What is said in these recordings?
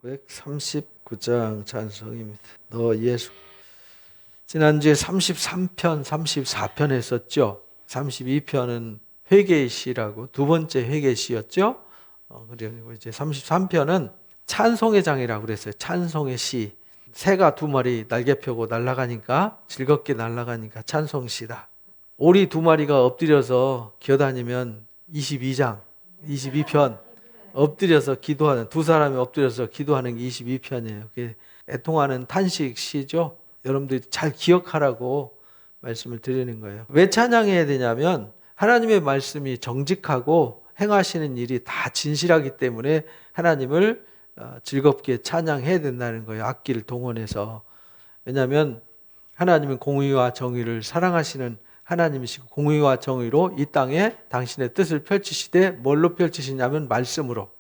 139장 찬송입니다. 너 예수. 지난주에 33편, 34편 했었죠. 32편은 회개의 시라고 두 번째 회개의 시였죠. 그리고 이제 33편은 찬송의 장이라고 그랬어요. 찬송의 시. 새가 두 마리 날개 펴고 날아가니까 즐겁게 날아가니까 찬송시다. 오리 두 마리가 엎드려서 기어다니면 22장, 22편 엎드려서 기도하는, 두 사람이 엎드려서 기도하는 게 22편이에요. 그게 애통하는 탄식 시죠. 여러분들이 잘 기억하라고 말씀을 드리는 거예요. 왜 찬양해야 되냐면 하나님의 말씀이 정직하고 행하시는 일이 다 진실하기 때문에 하나님을 즐겁게 찬양해야 된다는 거예요. 악기를 동원해서. 왜냐하면 하나님은 공의와 정의를 사랑하시는 하나님이시고 공의와 정의로 이 땅에 당신의 뜻을 펼치시되 뭘로 펼치시냐면 말씀으로.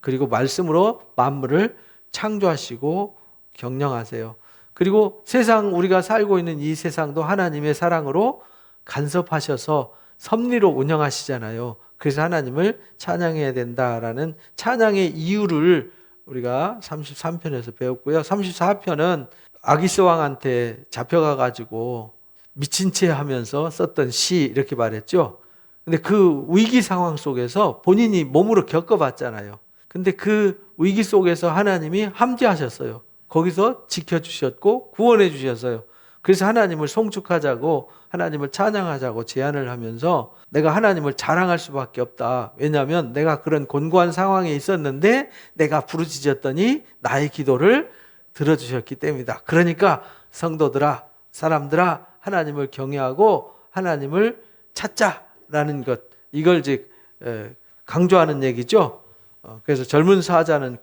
그리고 말씀으로 만물을 창조하시고 경영하세요. 그리고 세상, 우리가 살고 있는 이 세상도 하나님의 사랑으로 간섭하셔서 섭리로 운영하시잖아요. 그래서 하나님을 찬양해야 된다라는 찬양의 이유를 우리가 33편에서 배웠고요. 34편은 아기스 왕한테 잡혀가가지고 미친 채 하면서 썼던 시 이렇게 말했죠. 근데 그 위기 상황 속에서 본인이 몸으로 겪어봤잖아요. 근데 그 위기 속에서 하나님이 함께하셨어요. 거기서 지켜주셨고 구원해 주셨어요. 그래서 하나님을 송축하자고, 하나님을 찬양하자고 제안을 하면서 내가 하나님을 자랑할 수밖에 없다. 왜냐하면 내가 그런 곤고한 상황에 있었는데 내가 부르짖었더니 나의 기도를 들어주셨기 때문이다. 그러니까 성도들아, 사람들아, 하나님을 경외하고 하나님을 찾자라는 것, 이걸 즉 강조하는 얘기죠. 그래서 젊은 사자는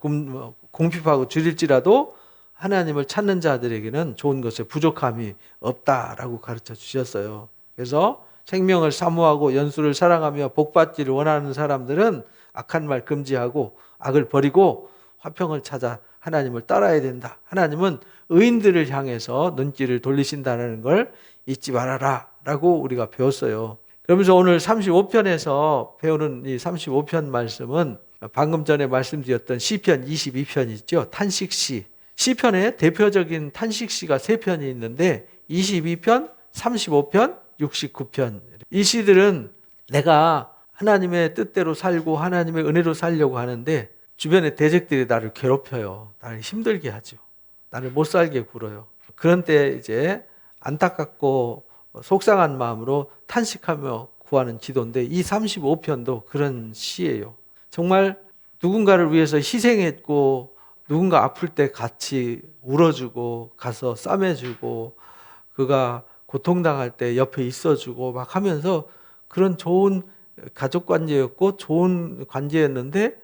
궁핍하고 줄일지라도 하나님을 찾는 자들에게는 좋은 것에 부족함이 없다라고 가르쳐 주셨어요. 그래서 생명을 사모하고 연수를 사랑하며 복받기를 원하는 사람들은 악한 말 금지하고 악을 버리고 화평을 찾아 하나님을 따라야 된다. 하나님은 의인들을 향해서 눈길을 돌리신다는 걸 잊지 말아라 라고 우리가 배웠어요. 그러면서 오늘 35편에서 배우는 이 35편 말씀은 방금 전에 말씀드렸던 시편 22편 있죠. 탄식시. 시편에 대표적인 탄식시가 3편이 있는데 22편, 35편, 69편. 이 시들은 내가 하나님의 뜻대로 살고 하나님의 은혜로 살려고 하는데 주변의 대적들이 나를 괴롭혀요. 나를 힘들게 하죠. 나를 못 살게 굴어요. 그런 때 이제 안타깝고 속상한 마음으로 탄식하며 구하는 기도인데 이 35편도 그런 시예요. 정말 누군가를 위해서 희생했고 누군가 아플 때 같이 울어주고 가서 싸매주고 그가 고통당할 때 옆에 있어주고 막 하면서 그런 좋은 가족관계였고 좋은 관계였는데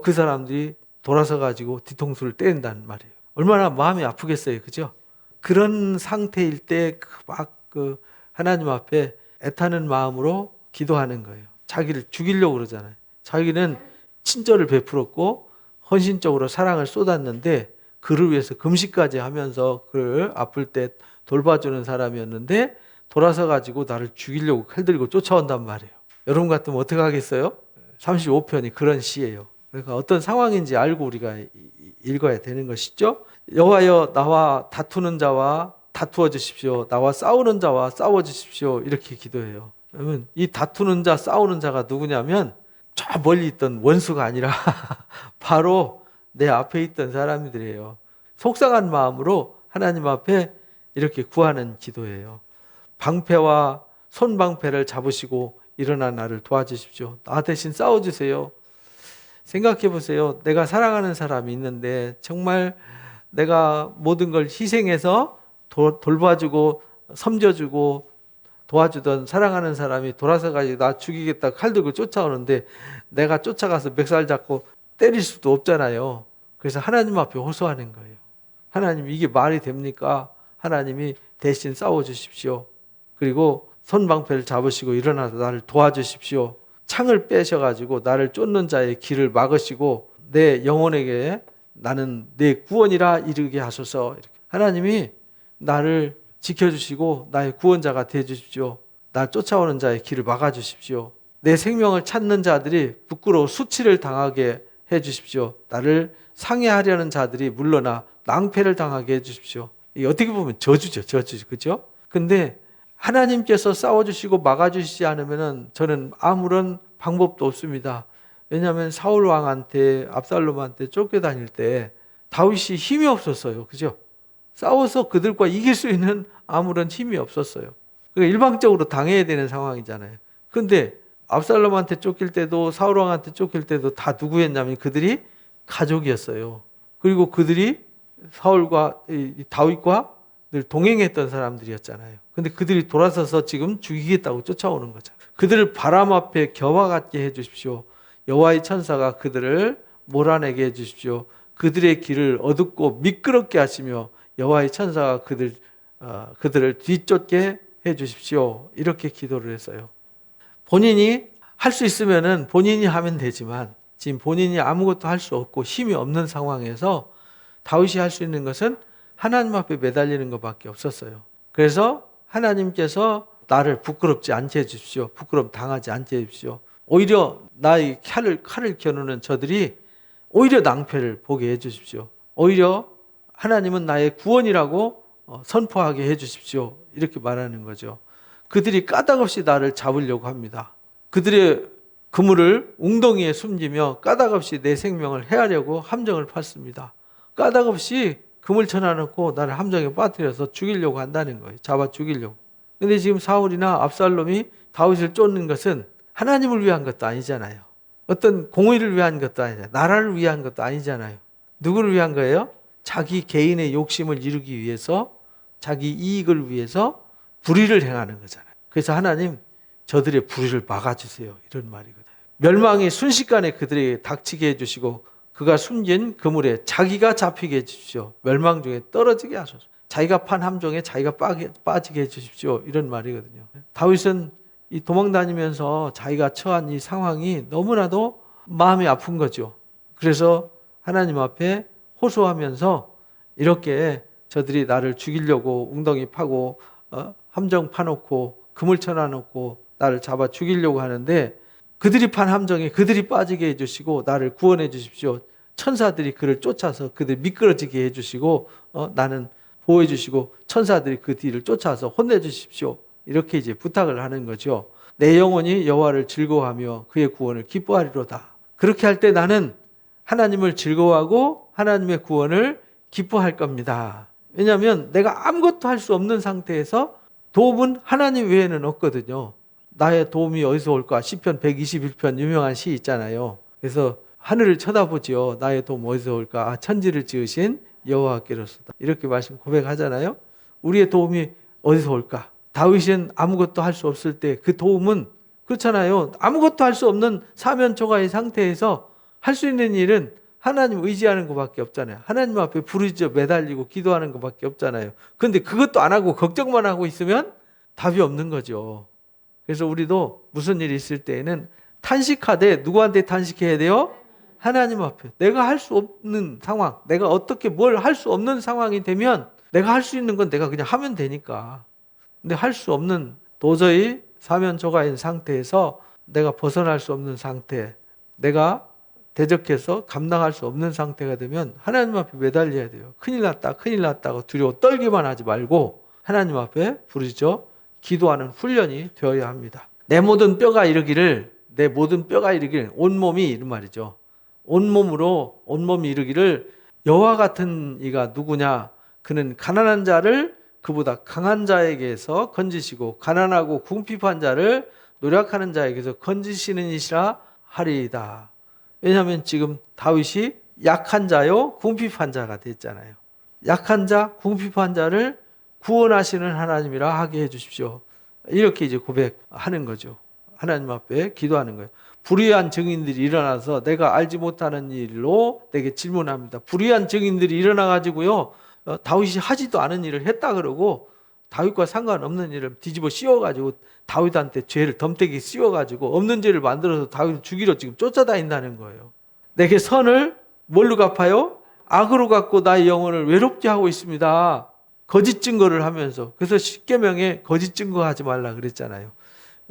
그 사람들이 돌아서 가지고 뒤통수를 때린다는 말이에요. 얼마나 마음이 아프겠어요. 그죠? 그런 상태일 때 그 하나님 앞에 애타는 마음으로 기도하는 거예요. 자기를 죽이려고 그러잖아요. 자기는 친절을 베풀었고 헌신적으로 사랑을 쏟았는데 그를 위해서 금식까지 하면서 그를 아플 때 돌봐주는 사람이었는데 돌아서 가지고 나를 죽이려고 칼 들고 쫓아온단 말이에요. 여러분 같으면 어떻게 하겠어요? 35편이 그런 시예요. 그러니까 어떤 상황인지 알고 우리가 읽어야 되는 것이죠. 여호와여, 나와 다투는 자와 다투어 주십시오. 나와 싸우는 자와 싸워 주십시오. 이렇게 기도해요. 그러면 이 다투는 자, 싸우는 자가 누구냐면 저 멀리 있던 원수가 아니라 바로 내 앞에 있던 사람들이에요. 속상한 마음으로 하나님 앞에 이렇게 구하는 기도예요. 방패와 손방패를 잡으시고 일어나 나를 도와주십시오. 나 대신 싸워주세요. 생각해 보세요. 내가 사랑하는 사람이 있는데 정말 내가 모든 걸 희생해서 돌봐주고 섬겨주고 도와주던 사랑하는 사람이 돌아서 가지고 나 죽이겠다 칼 들고 쫓아오는데 내가 쫓아가서 멱살 잡고 때릴 수도 없잖아요. 그래서 하나님 앞에 호소하는 거예요. 하나님, 이게 말이 됩니까? 하나님이 대신 싸워주십시오. 그리고 손방패를 잡으시고 일어나서 나를 도와주십시오. 창을 빼셔가지고 나를 쫓는 자의 길을 막으시고 내 영혼에게 나는 내 구원이라 이르게 하소서. 이렇게. 하나님이 나를 지켜주시고 나의 구원자가 되어주십시오. 날 쫓아오는 자의 길을 막아주십시오. 내 생명을 찾는 자들이 부끄러워 수치를 당하게 해주십시오. 나를 상해하려는 자들이 물러나 낭패를 당하게 해주십시오. 이게 어떻게 보면 저주죠, 저주, 그죠? 근데 하나님께서 싸워주시고 막아주시지 않으면은 저는 아무런 방법도 없습니다. 왜냐하면 사울 왕한테, 압살롬한테 쫓겨다닐 때 다윗이 힘이 없었어요, 그죠? 싸워서 그들과 이길 수 있는 아무런 힘이 없었어요. 그러니까 일방적으로 당해야 되는 상황이잖아요. 근데 압살롬한테 쫓길 때도 사울 왕한테 쫓길 때도 다 누구였냐면 그들이 가족이었어요. 그리고 그들이 사울과 다윗과 늘 동행했던 사람들이었잖아요. 근데 그들이 돌아서서 지금 죽이겠다고 쫓아오는 거죠. 그들을 바람 앞에 겨와 같게 해주십시오. 여호와의 천사가 그들을 몰아내게 해주십시오. 그들의 길을 어둡고 미끄럽게 하시며 여호와의 천사가 그들을 뒤쫓게 해주십시오. 이렇게 기도를 했어요. 본인이 할 수 있으면은 본인이 하면 되지만 지금 본인이 아무것도 할 수 없고 힘이 없는 상황에서 다윗이 할 수 있는 것은 하나님 앞에 매달리는 것밖에 없었어요. 그래서 하나님께서 나를 부끄럽지 않게 해주십시오. 부끄럼 당하지 않게 해주십시오. 오히려 나의 칼을 겨누는 저들이 오히려 낭패를 보게 해주십시오. 오히려 하나님은 나의 구원이라고 선포하게 해주십시오. 이렇게 말하는 거죠. 그들이 까닭없이 나를 잡으려고 합니다. 그들의 그물을 웅덩이에 숨기며 까닭없이 내 생명을 해하려고 함정을 팠습니다. 까닭없이 그물 쳐놔놓고 나를 함정에 빠뜨려서 죽이려고 한다는 거예요. 잡아 죽이려고. 근데 지금 사울이나 압살롬이 다윗을 쫓는 것은 하나님을 위한 것도 아니잖아요. 어떤 공의를 위한 것도 아니잖아요. 나라를 위한 것도 아니잖아요. 누구를 위한 거예요? 자기 개인의 욕심을 이루기 위해서, 자기 이익을 위해서 불의를 행하는 거잖아요. 그래서 하나님, 저들의 불의를 막아주세요. 이런 말이거든요. 멸망이 순식간에 그들에게 닥치게 해주시고 그가 숨긴 그물에 자기가 잡히게 해주십시오. 멸망 중에 떨어지게 하소서. 자기가 판 함정에 자기가 빠지게 해주십시오. 이런 말이거든요. 다윗은 이 도망다니면서 자기가 처한 이 상황이 너무나도 마음이 아픈 거죠. 그래서 하나님 앞에 호소하면서 이렇게 저들이 나를 죽이려고 웅덩이 파고 함정 파놓고 그물 쳐놔놓고 나를 잡아 죽이려고 하는데 그들이 판 함정에 그들이 빠지게 해주시고 나를 구원해 주십시오. 천사들이 그를 쫓아서 그들 미끄러지게 해주시고 나는 보호해 주시고 천사들이 그 뒤를 쫓아서 혼내 주십시오. 이렇게 이제 부탁을 하는 거죠. 내 영혼이 여호와를 즐거워하며 그의 구원을 기뻐하리로다. 그렇게 할 때 나는 하나님을 즐거워하고 하나님의 구원을 기뻐할 겁니다. 왜냐하면 내가 아무것도 할 수 없는 상태에서 도움은 하나님 외에는 없거든요. 나의 도움이 어디서 올까? 시편 121편 유명한 시 있잖아요. 그래서 하늘을 쳐다보지요. 나의 도움 어디서 올까? 천지를 지으신 여호와께로서다. 이렇게 말씀 고백하잖아요. 우리의 도움이 어디서 올까? 다윗은 아무것도 할 수 없을 때 그 도움은 그렇잖아요. 아무것도 할 수 없는 사면초가의 상태에서 할 수 있는 일은 하나님 의지하는 것밖에 없잖아요. 하나님 앞에 부르짖어 매달리고 기도하는 것밖에 없잖아요. 그런데 그것도 안 하고 걱정만 하고 있으면 답이 없는 거죠. 그래서 우리도 무슨 일이 있을 때에는 탄식하되 누구한테 탄식해야 돼요? 하나님 앞에. 내가 할 수 없는 상황, 내가 어떻게 뭘 할 수 없는 상황이 되면 내가 할 수 있는 건 내가 그냥 하면 되니까. 근데 할 수 없는 도저히 사면초가인 상태에서 내가 벗어날 수 없는 상태, 내가 대적해서 감당할 수 없는 상태가 되면 하나님 앞에 매달려야 돼요. 큰일 났다, 큰일 났다고 두려워 떨기만 하지 말고 하나님 앞에 부르짖어 기도하는 훈련이 되어야 합니다. 내 모든 뼈가 이르기를 온몸이 이런 말이죠. 온몸이 이르기를 여호와 같은 이가 누구냐? 그는 가난한 자를 그보다 강한 자에게서 건지시고 가난하고 궁핍한 자를 노력하는 자에게서 건지시는 이시라 하리이다. 왜냐하면 지금 다윗이 약한 자요 궁핍한 자가 됐잖아요. 약한 자, 궁핍한 자를 구원하시는 하나님이라 하게 해주십시오. 이렇게 이제 고백하는 거죠. 하나님 앞에 기도하는 거예요. 불의한 증인들이 일어나서 내가 알지 못하는 일로 내게 질문합니다. 불의한 증인들이 일어나가지고요, 다윗이 하지도 않은 일을 했다 그러고 다윗과 상관없는 일을 뒤집어 씌워가지고 다윗한테 죄를 덤태기 씌워가지고 없는 죄를 만들어서 다윗을 죽이러 지금 쫓아다닌다는 거예요. 내게 선을 뭘로 갚아요? 악으로 갚고 나의 영혼을 외롭게 하고 있습니다. 거짓 증거를 하면서. 그래서 십계명에 거짓 증거하지 말라 그랬잖아요.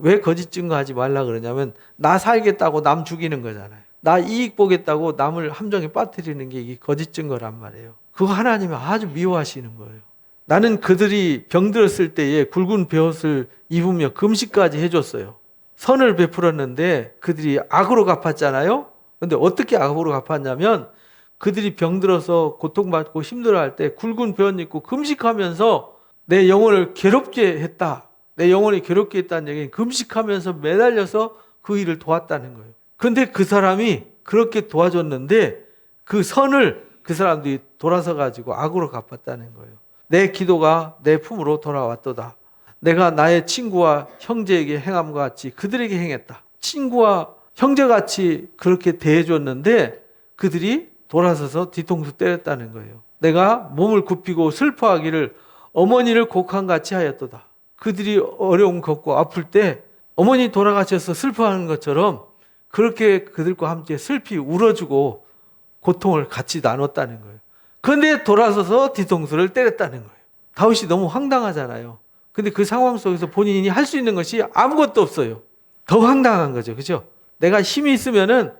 왜 거짓 증거하지 말라 그러냐면 나 살겠다고 남 죽이는 거잖아요. 나 이익 보겠다고 남을 함정에 빠뜨리는 게 이게 거짓 증거란 말이에요. 그거 하나님이 아주 미워하시는 거예요. 나는 그들이 병들었을 때에 굵은 베옷을 입으며 금식까지 해줬어요. 선을 베풀었는데 그들이 악으로 갚았잖아요. 근데 어떻게 악으로 갚았냐면 그들이 병들어서 고통받고 힘들어할 때 굵은 베옷 입고 금식하면서 내 영혼을 괴롭게 했다. 내 영혼이 괴롭게 했다는 얘기는 금식하면서 매달려서 그 일을 도왔다는 거예요. 근데 그 사람이 그렇게 도와줬는데 그 선을 그 사람들이 돌아서 가지고 악으로 갚았다는 거예요. 내 기도가 내 품으로 돌아왔도다. 내가 나의 친구와 형제에게 행함과 같이 그들에게 행했다. 친구와 형제같이 그렇게 대해줬는데 그들이 돌아서서 뒤통수 때렸다는 거예요. 내가 몸을 굽히고 슬퍼하기를 어머니를 곡한같이 하였도다. 그들이 어려움 겪고 아플 때 어머니 돌아가셔서 슬퍼하는 것처럼 그렇게 그들과 함께 슬피 울어주고 고통을 같이 나눴다는 거예요. 그런데 돌아서서 뒤통수를 때렸다는 거예요. 다윗이 너무 황당하잖아요. 근데 그 상황 속에서 본인이 할 수 있는 것이 아무것도 없어요. 더 황당한 거죠. 그죠? 내가 힘이 있으면은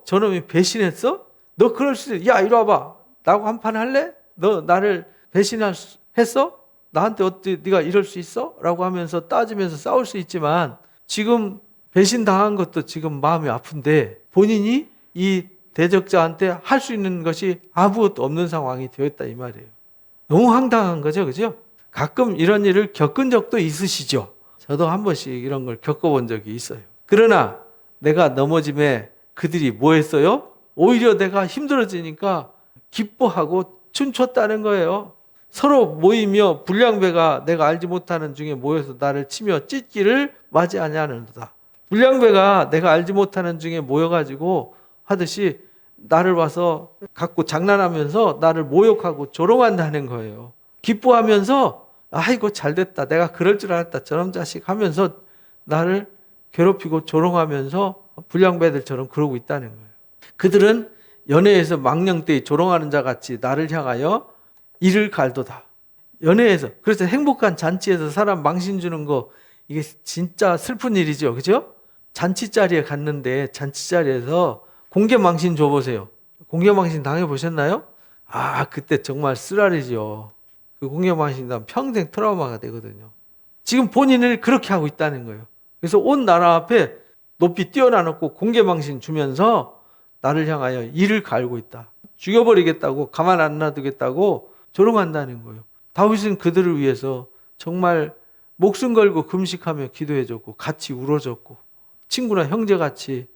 저놈이 배신했어? 너 그럴 수 있어. 야, 이리 와봐. 나하고 한판 할래? 너 나를 배신했어? 나한테 어떻게 네가 이럴 수 있어? 라고 하면서 따지면서 싸울 수 있지만 지금 배신당한 것도 지금 마음이 아픈데 본인이 이 대적자한테 할 수 있는 것이 아무것도 없는 상황이 되었다 이 말이에요. 너무 황당한 거죠. 그죠? 가끔 이런 일을 겪은 적도 있으시죠? 저도 한 번씩 이런 걸 겪어본 적이 있어요. 그러나 내가 넘어짐에 그들이 뭐 했어요? 오히려 내가 힘들어지니까 기뻐하고 춤췄다는 거예요. 서로 모이며 불량배가 내가 알지 못하는 중에 모여서 나를 치며 찢기를 맞이하냐는도다. 불량배가 내가 알지 못하는 중에 모여가지고 하듯이 나를 와서 갖고 장난하면서 나를 모욕하고 조롱한다는 거예요. 기뻐하면서 아이고 잘됐다. 내가 그럴 줄 알았다. 저런 자식 하면서 나를 괴롭히고 조롱하면서 불량배들처럼 그러고 있다는 거예요. 그들은 연회에서 망령되이 조롱하는 자 같이 나를 향하여 이를 갈도다. 연회에서 그래서 행복한 잔치에서 사람 망신 주는 거 이게 진짜 슬픈 일이죠. 그죠? 잔치 자리에 갔는데 잔치 자리에서 공개 망신 줘보세요. 공개 망신 당해보셨나요? 그때 정말 쓰라리죠. 그 공개 망신 당하면 평생 트라우마가 되거든요. 지금 본인을 그렇게 하고 있다는 거예요. 그래서 온 나라 앞에 높이 뛰어나놓고 공개 망신 주면서 나를 향하여 이를 갈고 있다. 죽여버리겠다고 가만 안 놔두겠다고 조롱한다는 거예요. 다윗은 그들을 위해서 정말 목숨 걸고 금식하며 기도해줬고 같이 울어줬고 친구나 형제같이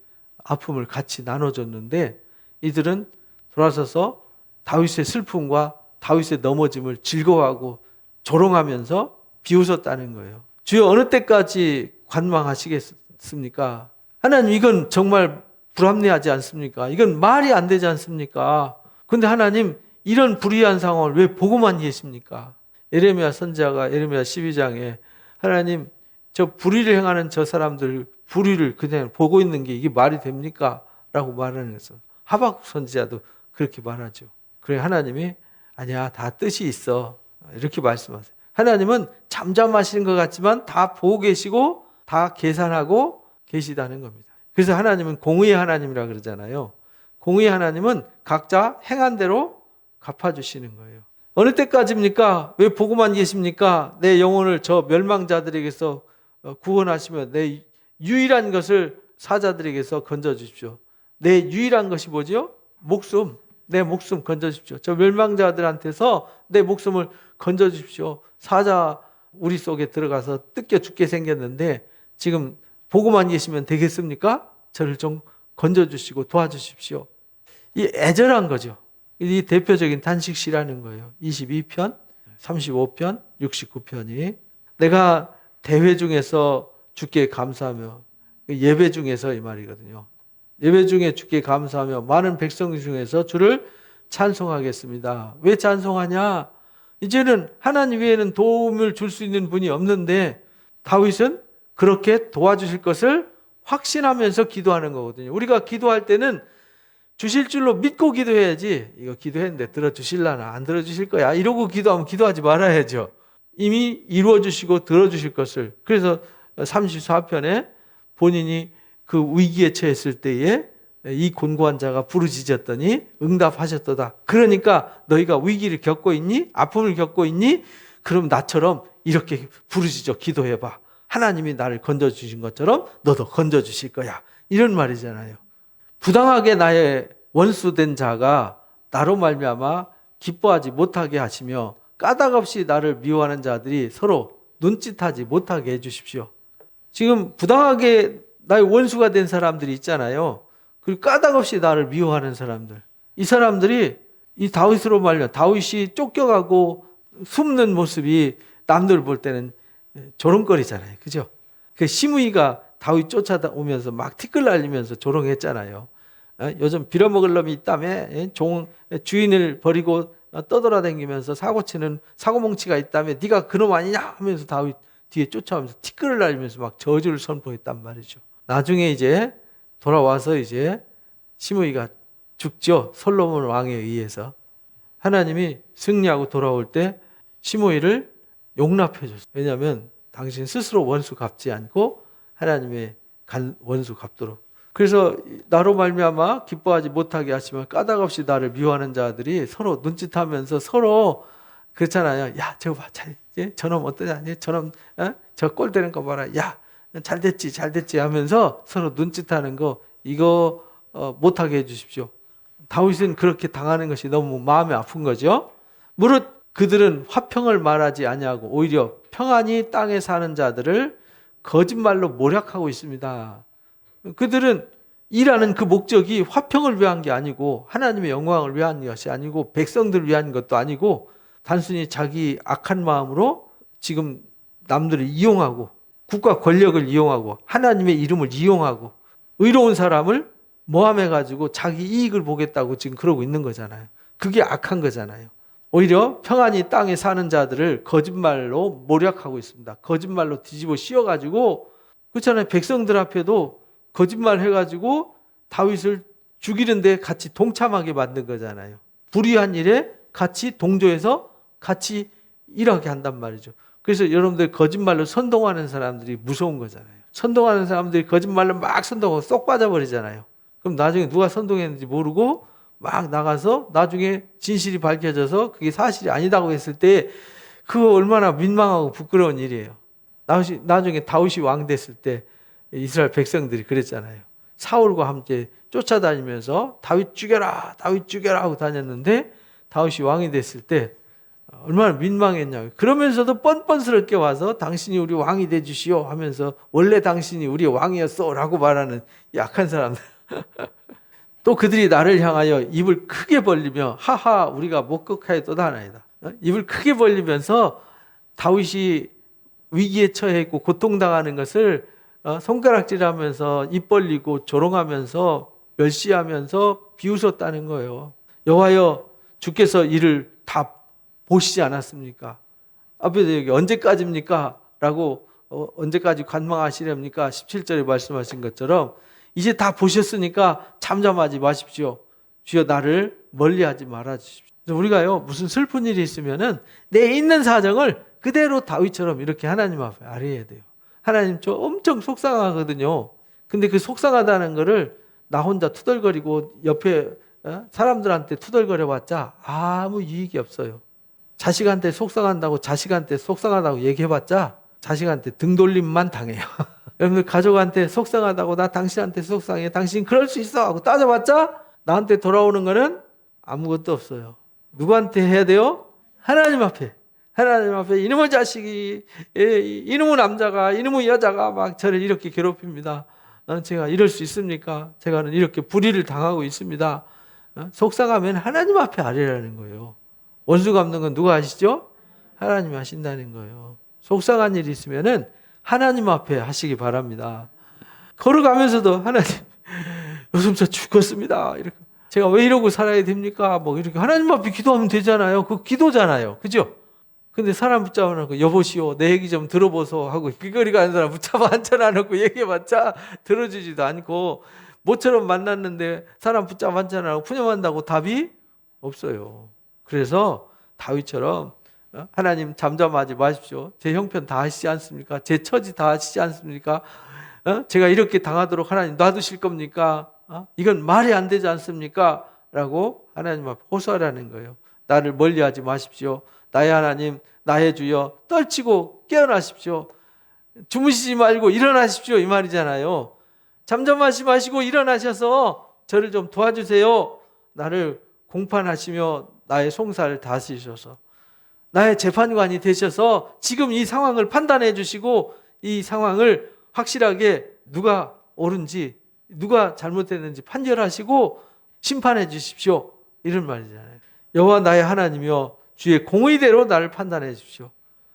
아픔을 같이 나눠줬는데 이들은 돌아서서 다윗의 슬픔과 다윗의 넘어짐을 즐거워하고 조롱하면서 비웃었다는 거예요. 주여 어느 때까지 관망하시겠습니까? 하나님 이건 정말 불합리하지 않습니까? 이건 말이 안 되지 않습니까? 근데 하나님 이런 불의한 상황을 왜 보고만 계십니까? 예레미야 선지자가 예레미야 12장에 하나님 저 불의를 행하는 저 사람들 불의를 그냥 보고 있는 게 이게 말이 됩니까? 라고 말하는 것은 하박국 선지자도 그렇게 말하죠. 그래 하나님이 아니야 다 뜻이 있어 이렇게 말씀하세요. 하나님은 잠잠하시는 것 같지만 다 보고 계시고 다 계산하고 계시다는 겁니다. 그래서 하나님은 공의의 하나님이라 그러잖아요. 공의의 하나님은 각자 행한 대로 갚아주시는 거예요. 어느 때까지입니까? 왜 보고만 계십니까? 내 영혼을 저 멸망자들에게서 구원하시며 내 유일한 것을 사자들에게서 건져주십시오. 내 유일한 것이 뭐죠? 목숨. 내 목숨 건져주십시오. 저 멸망자들한테서 내 목숨을 건져주십시오. 사자 우리 속에 들어가서 뜯겨 죽게 생겼는데 지금 보고만 계시면 되겠습니까? 저를 좀 건져주시고 도와주십시오. 이 애절한 거죠. 이 대표적인 단식시라는 거예요. 22편, 35편, 69편이 내가 대회 중에서 주께 감사하며 예배 중에서 이 말이거든요. 예배 중에 주께 감사하며 많은 백성 중에서 주를 찬송하겠습니다. 왜 찬송하냐? 이제는 하나님 외에는 도움을 줄 수 있는 분이 없는데 다윗은 그렇게 도와주실 것을 확신하면서 기도하는 거거든요. 우리가 기도할 때는 주실 줄로 믿고 기도해야지 이거 기도했는데 들어주실라나 안 들어주실 거야 이러고 기도하면 기도하지 말아야죠. 이미 이루어주시고 들어주실 것을. 그래서 34편에 본인이 그 위기에 처했을 때에 이 곤고한 자가 부르짖었더니 응답하셨도다. 그러니까 너희가 위기를 겪고 있니? 아픔을 겪고 있니? 그럼 나처럼 이렇게 부르짖어 기도해봐. 하나님이 나를 건져주신 것처럼 너도 건져주실 거야. 이런 말이잖아요. 부당하게 나의 원수된 자가 나로 말미암아 기뻐하지 못하게 하시며 까닭없이 나를 미워하는 자들이 서로 눈짓하지 못하게 해주십시오. 지금 부당하게 나의 원수가 된 사람들이 있잖아요. 그리고 까닭없이 나를 미워하는 사람들. 이 사람들이 이 다윗으로 말려 다윗이 쫓겨가고 숨는 모습이 남들 볼 때는 조롱거리잖아요. 그죠? 그 시므이가 다윗 쫓아오면서 막 티끌 날리면서 조롱했잖아요. 요즘 빌어먹을 놈이 있다며 주인을 버리고 떠돌아다니면서 사고치는 사고뭉치가 있다며 네가 그놈 아니냐 하면서 다윗 뒤에 쫓아오면서 티끌을 날리면서 막 저주를 선포했단 말이죠. 나중에 이제 돌아와서 이제 시므이가 죽죠. 솔로몬 왕에 의해서. 하나님이 승리하고 돌아올 때 시므이를 용납해 줬어요. 왜냐하면 당신 스스로 원수 갚지 않고 하나님의 원수 갚도록. 그래서 나로 말미암아 기뻐하지 못하게 하시면 까닭없이 나를 미워하는 자들이 서로 눈짓하면서 서로 그렇잖아요. 야, 저거 봐, 저놈 어떠냐? 저놈 저 꼴 되는 거 봐라. 야, 잘 됐지 하면서 서로 눈짓하는 거 이거 못하게 해주십시오. 다윗은 그렇게 당하는 것이 너무 마음이 아픈 거죠. 무릇 그들은 화평을 말하지 아니하고 오히려 평안히 땅에 사는 자들을 거짓말로 모략하고 있습니다. 그들은 일하는 그 목적이 화평을 위한 게 아니고 하나님의 영광을 위한 것이 아니고 백성들을 위한 것도 아니고 단순히 자기 악한 마음으로 지금 남들을 이용하고 국가 권력을 이용하고 하나님의 이름을 이용하고 의로운 사람을 모함해가지고 자기 이익을 보겠다고 지금 그러고 있는 거잖아요. 그게 악한 거잖아요. 오히려 평안히 땅에 사는 자들을 거짓말로 모략하고 있습니다. 거짓말로 뒤집어 씌워가지고 그렇잖아요. 백성들 앞에도 거짓말 해가지고 다윗을 죽이는데 같이 동참하게 만든 거잖아요. 불의한 일에 같이 동조해서 같이 일하게 한단 말이죠. 그래서 여러분들 거짓말로 선동하는 사람들이 무서운 거잖아요. 선동하는 사람들이 거짓말로 막 선동하고 쏙 빠져버리잖아요. 그럼 나중에 누가 선동했는지 모르고 막 나가서 나중에 진실이 밝혀져서 그게 사실이 아니다고 했을 때 그거 얼마나 민망하고 부끄러운 일이에요. 나중에 다윗이 왕 됐을 때 이스라엘 백성들이 그랬잖아요. 사울과 함께 쫓아다니면서 다윗 죽여라 하고 다녔는데 다윗이 왕이 됐을 때 얼마나 민망했냐고. 그러면서도 뻔뻔스럽게 와서 당신이 우리 왕이 되주시오 하면서 원래 당신이 우리 왕이었어 라고 말하는 약한 사람들. 또 그들이 나를 향하여 입을 크게 벌리며 하하 우리가 목격하였도다 하나이다. 입을 크게 벌리면서 다윗이 위기에 처해 있고 고통당하는 것을 손가락질하면서 입 벌리고 조롱하면서 멸시하면서 비웃었다는 거예요. 여호와여 주께서 이를 다 보시지 않았습니까? 앞에서 여기 언제까지입니까? 라고 언제까지 관망하시렵니까? 17절에 말씀하신 것처럼 이제 다 보셨으니까 잠잠하지 마십시오. 주여 나를 멀리하지 말아 주십시오. 우리가요 무슨 슬픈 일이 있으면은 내 있는 사정을 그대로 다윗처럼 이렇게 하나님 앞에 아뢰야 돼요. 하나님 저 엄청 속상하거든요. 근데 그 속상하다는 거를 나 혼자 투덜거리고 옆에 사람들한테 투덜거려봤자 아무 유익이 없어요. 자식한테 속상한다고 자식한테 속상하다고 얘기해봤자 자식한테 등돌림만 당해요. 여러분들 가족한테 속상하다고 나 당신한테 속상해 당신 그럴 수 있어 하고 따져봤자 나한테 돌아오는 거는 아무것도 없어요. 누구한테 해야 돼요? 하나님 앞에 이놈의 자식이 이놈의 남자가 이놈의 여자가 막 저를 이렇게 괴롭힙니다. 제가 이럴 수 있습니까? 제가는 이렇게 불의를 당하고 있습니다. 속상하면 하나님 앞에 아뢰라는 거예요. 원수 갚는 건 누가 하시죠? 하나님이 하신다는 거예요. 속상한 일이 있으면은 하나님 앞에 하시기 바랍니다. 걸어가면서도 하나님 요즘 저 죽었습니다. 이렇게 제가 왜 이러고 살아야 됩니까? 뭐 이렇게 하나님 앞에 기도하면 되잖아요. 그 기도잖아요. 그죠? 근데 사람 붙잡아 놓고 여보시오 내 얘기 좀 들어보소 하고 길거리 가는 사람 붙잡아 앉혀놔놓고 얘기해봤자 들어주지도 않고 모처럼 만났는데 사람 붙잡아 앉혀놔놓고 푸념한다고 답이 없어요. 그래서 다윗처럼 하나님 잠잠하지 마십시오. 제 형편 다 하시지 않습니까? 제 처지 다 하시지 않습니까? 제가 이렇게 당하도록 하나님 놔두실 겁니까? 이건 말이 안 되지 않습니까? 라고 하나님 앞에 호소하라는 거예요. 나를 멀리하지 마십시오. 나의 하나님, 나의 주여, 떨치고 깨어나십시오. 주무시지 말고 일어나십시오, 이 말이잖아요. 잠잠하지 마시고 일어나셔서 저를 좀 도와주세요. 나를 공판하시며 나의 송사를 다스리셔서 나의 재판관이 되셔서 지금 이 상황을 판단해 주시고 이 상황을 확실하게 누가 옳은지 누가 잘못됐는지 판결하시고 심판해 주십시오. 이런 말이잖아요. 여호와 나의 하나님이여 주의 공의대로 나를 판단해 주십시오.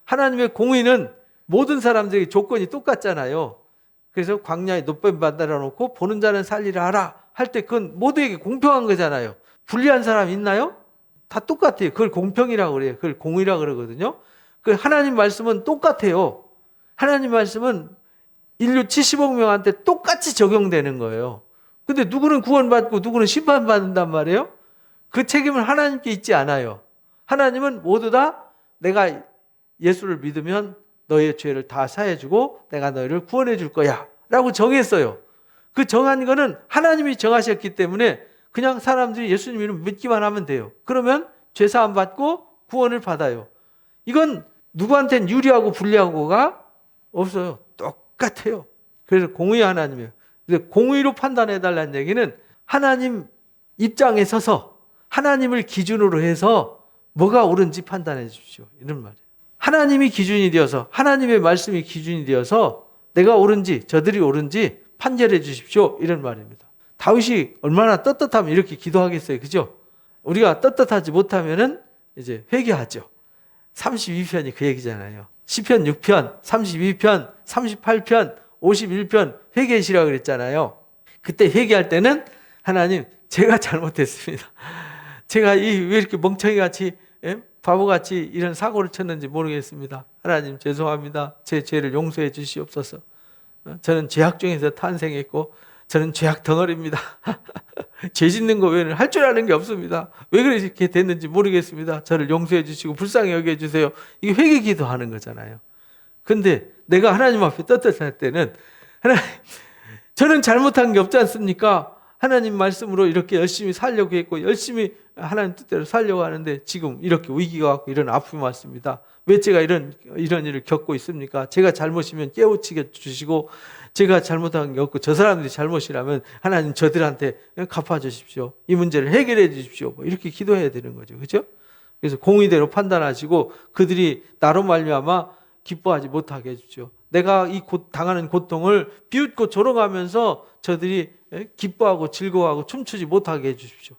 하나님의 공의는 모든 사람들에게 조건이 똑같잖아요. 그래서 광야에 놋뱀 만들어 놓고 보는 자는 살리라 하라 할 때 그건 모두에게 공평한 거잖아요. 불리한 사람 있나요? 다 똑같아요. 그걸 공평이라고 그래요. 그걸 공의라고 그러거든요. 그 하나님 말씀은 똑같아요. 하나님 말씀은 인류 70억 명한테 똑같이 적용되는 거예요. 근데 누구는 구원받고 누구는 심판받는단 말이에요. 그 책임은 하나님께 있지 않아요. 하나님은 모두 다 내가 예수를 믿으면 너의 죄를 다 사해주고 내가 너희를 구원해 줄 거야 라고 정했어요. 그 정한 거는 하나님이 정하셨기 때문에 그냥 사람들이 예수님 이름 믿기만 하면 돼요. 그러면 죄사함 받고 구원을 받아요. 이건 누구한테는 유리하고 불리하고가 없어요. 똑같아요. 그래서 공의 하나님이에요. 공의로 판단해 달라는 얘기는 하나님 입장에 서서 하나님을 기준으로 해서 뭐가 옳은지 판단해 주십시오. 이런 말이에요. 하나님이 기준이 되어서 하나님의 말씀이 기준이 되어서 내가 옳은지 저들이 옳은지 판결해 주십시오. 이런 말입니다. 다윗이 얼마나 떳떳하면 이렇게 기도하겠어요. 그죠? 우리가 떳떳하지 못하면은 이제 회개하죠. 32편이 그 얘기잖아요. 시편 6편, 32편, 38편, 51편 회개시라고 그랬잖아요. 그때 회개할 때는 하나님 제가 잘못했습니다. 제가 왜 이렇게 멍청이같이 바보같이 이런 사고를 쳤는지 모르겠습니다. 하나님 죄송합니다. 제 죄를 용서해 주시옵소서. 저는 죄악 중에서 탄생했고 저는 죄악 덩어리입니다. 죄 짓는 거 외에는 할 줄 아는 게 없습니다. 왜 그렇게 됐는지 모르겠습니다. 저를 용서해 주시고 불쌍히 여겨 주세요. 이게 회개 기도하는 거잖아요. 근데 내가 하나님 앞에 떳떳할 때는 하나님 저는 잘못한 게 없지 않습니까? 하나님 말씀으로 이렇게 열심히 살려고 했고 열심히 하나님 뜻대로 살려고 하는데 지금 이렇게 위기가 왔고 이런 아픔이 왔습니다. 왜 제가 이런 일을 겪고 있습니까? 제가 잘못이면 깨우치게 주시고 제가 잘못한 게 없고 저 사람들이 잘못이라면 하나님 저들한테 갚아주십시오. 이 문제를 해결해 주십시오. 뭐 이렇게 기도해야 되는 거죠. 그렇죠? 그래서 공의대로 판단하시고 그들이 나로 말미암아 기뻐하지 못하게 해주십시오. 내가 이 당하는 고통을 비웃고 조롱하면서 저들이 기뻐하고 즐거워하고 춤추지 못하게 해주십시오.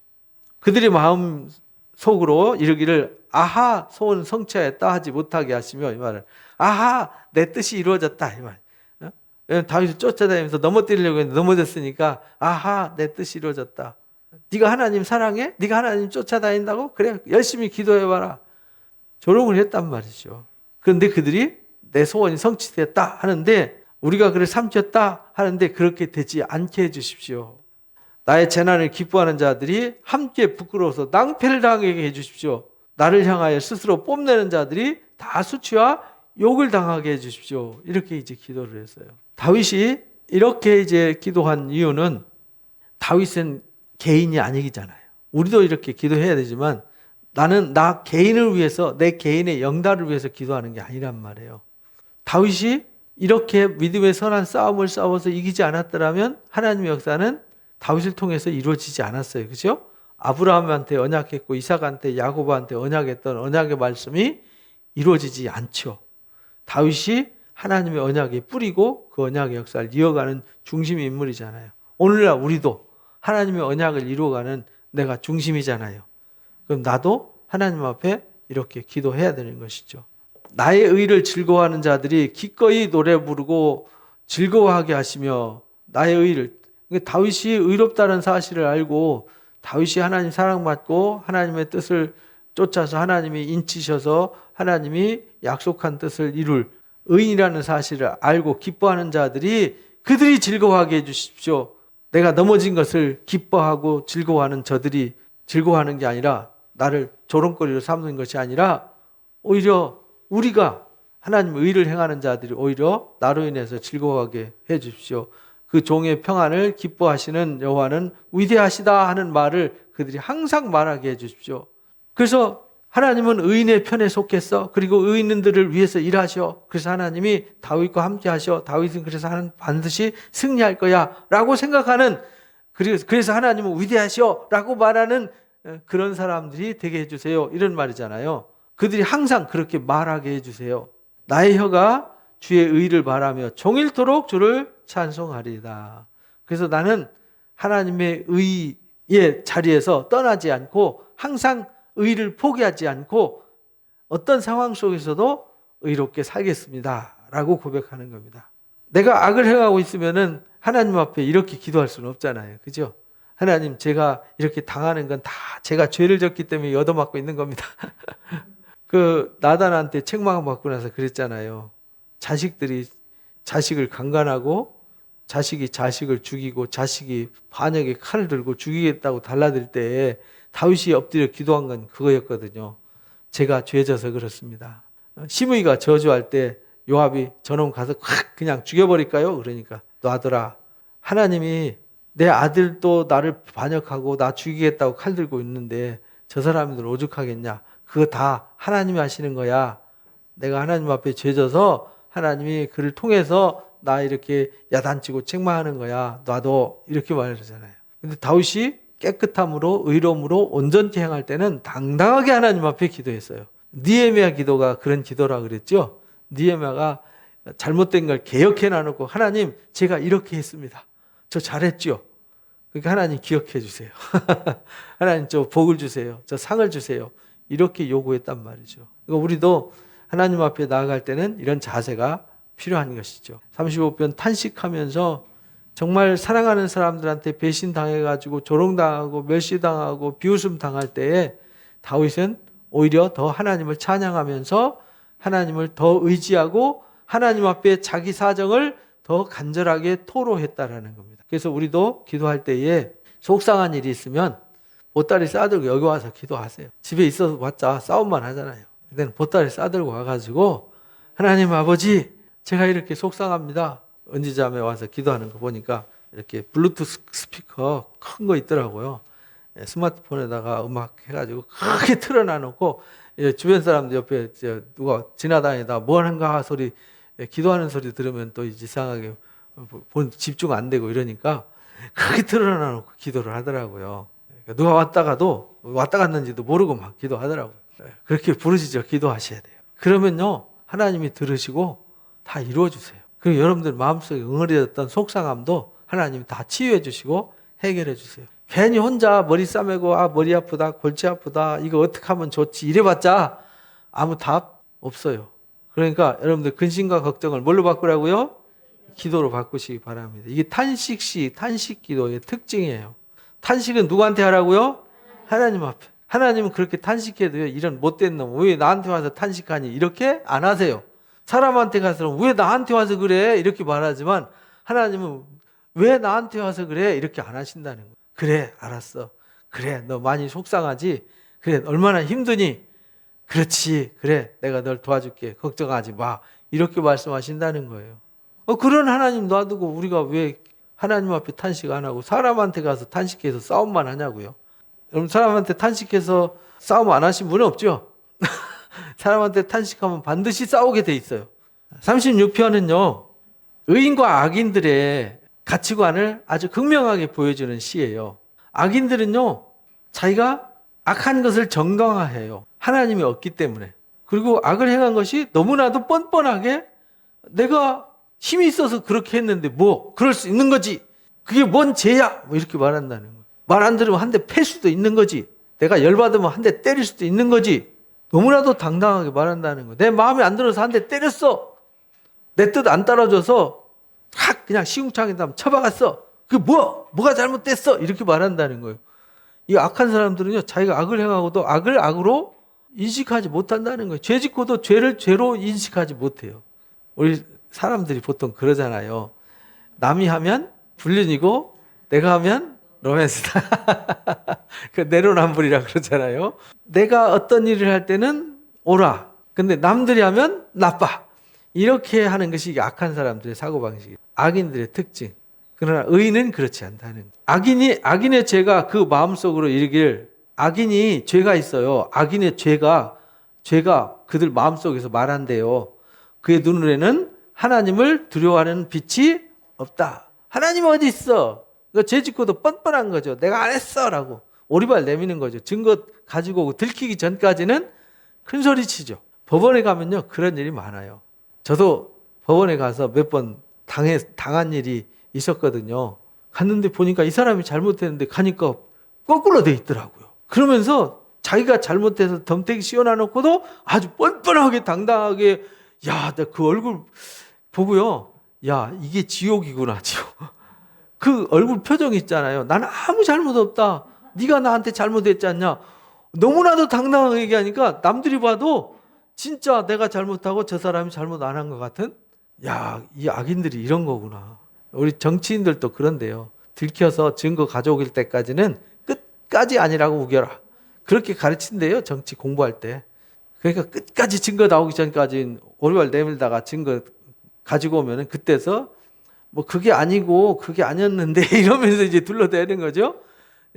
그들의 마음 속으로 이르기를 아하 소원 성취하였다 하지 못하게 하시며 이 말을 아하 내 뜻이 이루어졌다 이 말. 다윗을 쫓아다니면서 넘어뜨리려고 했는데 넘어졌으니까 아하 내 뜻이 이루어졌다. 네가 하나님 사랑해? 네가 하나님 쫓아다닌다고? 그래 열심히 기도해봐라. 조롱을 했단 말이죠. 그런데 그들이 내 소원이 성취됐다 하는데 우리가 그를 삼켰다 하는데 그렇게 되지 않게 해주십시오. 나의 재난을 기뻐하는 자들이 함께 부끄러워서 낭패를 당하게 해주십시오. 나를 향하여 스스로 뽐내는 자들이 다 수치와 욕을 당하게 해주십시오. 이렇게 이제 기도를 했어요. 다윗이 이렇게 이제 기도한 이유는 다윗은 개인이 아니잖아요. 우리도 이렇게 기도해야 되지만 나는 나 개인을 위해서 내 개인의 영달을 위해서 기도하는 게 아니란 말이에요. 다윗이 이렇게 믿음의 선한 싸움을 싸워서 이기지 않았더라면 하나님의 역사는 다윗을 통해서 이루어지지 않았어요. 그렇죠? 아브라함한테 언약했고 이삭한테 야고보한테 언약했던 언약의 말씀이 이루어지지 않죠. 다윗이 하나님의 언약에 뿌리고 그 언약의 역사를 이어가는 중심의 인물이잖아요. 오늘날 우리도 하나님의 언약을 이루어가는 내가 중심이잖아요. 그럼 나도 하나님 앞에 이렇게 기도해야 되는 것이죠. 나의 의를 즐거워하는 자들이 기꺼이 노래 부르고 즐거워하게 하시며 나의 의를 다윗이 의롭다는 사실을 알고 다윗이 하나님 사랑받고 하나님의 뜻을 쫓아서 하나님이 인치셔서 하나님이 약속한 뜻을 이룰 의인이라는 사실을 알고 기뻐하는 자들이 그들이 즐거워하게 해주십시오. 내가 넘어진 것을 기뻐하고 즐거워하는 저들이 즐거워하는 게 아니라 나를 조롱거리로 삼는 것이 아니라 오히려 우리가 하나님의 의를 행하는 자들이 오히려 나로 인해서 즐거워하게 해 주십시오. 그 종의 평안을 기뻐하시는 여호와는 위대하시다 하는 말을 그들이 항상 말하게 해주십시오. 그래서 하나님은 의인의 편에 속했어. 그리고 의인들을 위해서 일하셔. 그래서 하나님이 다윗과 함께 하셔. 다윗은 그래서 반드시 승리할 거야 라고 생각하는, 그래서 하나님은 위대하셔 라고 말하는 그런 사람들이 되게 해주세요. 이런 말이잖아요. 그들이 항상 그렇게 말하게 해주세요. 나의 혀가 주의 의를 바라며 종일토록 주를 찬송하리이다. 그래서 나는 하나님의 의의 자리에서 떠나지 않고 항상 의를 포기하지 않고 어떤 상황 속에서도 의롭게 살겠습니다 라고 고백하는 겁니다. 내가 악을 행하고 있으면은 하나님 앞에 이렇게 기도할 수는 없잖아요. 그죠? 하나님, 제가 이렇게 당하는 건 다 제가 죄를 졌기 때문에 얻어맞고 있는 겁니다. 그 나단한테 책망 받고 나서 그랬잖아요. 자식들이 자식을 강간하고 자식이 자식을 죽이고 자식이 반역에 칼을 들고 죽이겠다고 달라들 때 다윗이 엎드려 기도한 건 그거였거든요. 제가 죄져서 그렇습니다. 시므이가 저주할 때 요압이 저놈 가서 확 그냥 죽여버릴까요? 그러니까 놔둬라. 하나님이 내 아들도 나를 반역하고 나 죽이겠다고 칼 들고 있는데 저 사람들 오죽하겠냐. 그거 다 하나님이 하시는 거야. 내가 하나님 앞에 죄져서 하나님이 그를 통해서 나 이렇게 야단치고 책망하는 거야. 놔둬. 이렇게 말하잖아요. 근데 다윗이 깨끗함으로 의로움으로 온전히 행할 때는 당당하게 하나님 앞에 기도했어요. 느헤미야 기도가 그런 기도라 그랬죠. 느헤미야가 잘못된 걸 개혁해 놔놓고 하나님, 제가 이렇게 했습니다. 저 잘했죠. 그러니까 하나님 기억해 주세요. 하나님 저 복을 주세요. 저 상을 주세요. 이렇게 요구했단 말이죠. 그러니까 우리도 하나님 앞에 나아갈 때는 이런 자세가 필요한 것이죠. 35편 탄식하면서 정말 사랑하는 사람들한테 배신당해가지고 조롱당하고 멸시당하고 비웃음 당할 때에 다윗은 오히려 더 하나님을 찬양하면서 하나님을 더 의지하고 하나님 앞에 자기 사정을 더 간절하게 토로했다라는 겁니다. 그래서 우리도 기도할 때에 속상한 일이 있으면 보따리 싸들고 여기 와서 기도하세요. 집에 있어서 봤자 싸움만 하잖아요. 그때는 보따리 싸들고 와가지고 하나님 아버지, 제가 이렇게 속상합니다. 은지자매 와서 기도하는 거 보니까 이렇게 블루투스 스피커 큰 거 있더라고요. 스마트폰에다가 음악 해가지고 크게 틀어놔놓고 주변 사람들 옆에 누가 지나다니다 뭐 하는가 소리, 기도하는 소리 들으면 또 이상하게 집중 안 되고 이러니까 크게 틀어놔놓고 기도를 하더라고요. 그러니까 누가 왔다 갔는지도 모르고 막 기도하더라고요. 그렇게 부르시죠. 기도하셔야 돼요. 그러면요, 하나님이 들으시고 다 이루어주세요. 그리고 여러분들 마음속에 응어리졌던 속상함도 하나님이 다 치유해 주시고 해결해 주세요. 괜히 혼자 머리 싸매고 머리 아프다, 골치 아프다, 이거 어떻게 하면 좋지 이래봤자 아무 답 없어요. 그러니까 여러분들 근심과 걱정을 뭘로 바꾸라고요? 기도로 바꾸시기 바랍니다. 이게 탄식시, 탄식 기도의 특징이에요. 탄식은 누구한테 하라고요? 하나님 앞에. 하나님은 그렇게 탄식해도요, 이런 못된 놈 왜 나한테 와서 탄식하니 이렇게 안 하세요. 사람한테 가서 왜 나한테 와서 그래 이렇게 말하지만 하나님은 왜 나한테 와서 그래 이렇게 안 하신다는 거예요. 그래, 알았어. 그래, 너 많이 속상하지? 그래, 얼마나 힘드니? 그렇지. 그래, 내가 널 도와줄게. 걱정하지 마. 이렇게 말씀하신다는 거예요. 그런 하나님 놔두고 우리가 왜 하나님 앞에 탄식 안 하고 사람한테 가서 탄식해서 싸움만 하냐고요. 여러분, 사람한테 탄식해서 싸움 안 하신 분은 없죠? 사람한테 탄식하면 반드시 싸우게 돼 있어요. 36편은요, 의인과 악인들의 가치관을 아주 극명하게 보여주는 시예요. 악인들은요, 자기가 악한 것을 정당화해요. 하나님이 없기 때문에. 그리고 악을 행한 것이 너무나도 뻔뻔하게 내가 힘이 있어서 그렇게 했는데 뭐 그럴 수 있는 거지. 그게 뭔 죄야? 뭐 이렇게 말한다는 거예요. 말 안 들으면 한 대 팰 수도 있는 거지. 내가 열받으면 한 대 때릴 수도 있는 거지. 너무나도 당당하게 말한다는 거예요. 내 마음에 안 들어서 한 대 때렸어. 내 뜻 안 따라줘서 확 그냥 시궁창에다 쳐박았어. 그게 뭐가 잘못됐어? 이렇게 말한다는 거예요. 이 악한 사람들은요, 자기가 악을 행하고도 악을 악으로 인식하지 못한다는 거예요. 죄 짓고도 죄를 죄로 인식하지 못해요. 우리 사람들이 보통 그러잖아요. 남이 하면 불륜이고 내가 하면 로맨스다. 그 내로남불이라 그러잖아요. 내가 어떤 일을 할 때는 옳아. 근데 남들이 하면 나빠. 이렇게 하는 것이 악한 사람들의 사고방식이에요. 악인들의 특징. 그러나 의인은 그렇지 않다는. 악인의 죄가 그 마음속으로 이르길, 악인이 죄가 있어요. 악인의 죄가 그들 마음속에서 말한대요. 그의 눈에는 하나님을 두려워하는 빛이 없다. 하나님 어디 있어? 죄 짓고도 뻔뻔한 거죠. 내가 안 했어라고 오리발 내미는 거죠. 증거 가지고 오고 들키기 전까지는 큰 소리 치죠. 법원에 가면요 그런 일이 많아요. 저도 법원에 가서 몇 번 당한 일이 있었거든요. 갔는데 보니까 이 사람이 잘못했는데 가니까 거꾸로 돼 있더라고요. 그러면서 자기가 잘못해서 덤태기 씌워놔놓고도 아주 뻔뻔하게 당당하게, 야, 나 그 얼굴 보고요, 야, 이게 지옥이구나, 지옥. 그 얼굴 표정 있잖아요. 나는 아무 잘못 없다. 네가 나한테 잘못했지 않냐. 너무나도 당당하게 얘기하니까 남들이 봐도 진짜 내가 잘못하고 저 사람이 잘못 안 한 것 같은. 야, 이 악인들이 이런 거구나. 우리 정치인들도 그런데요. 들켜서 증거 가져오길 때까지는 끝까지 아니라고 우겨라. 그렇게 가르친대요. 정치 공부할 때. 그러니까 끝까지 증거 나오기 전까지 오리발 내밀다가 증거 가지고 오면은 그때서 뭐 그게 아니고 그게 아니었는데 이러면서 이제 둘러대는 거죠.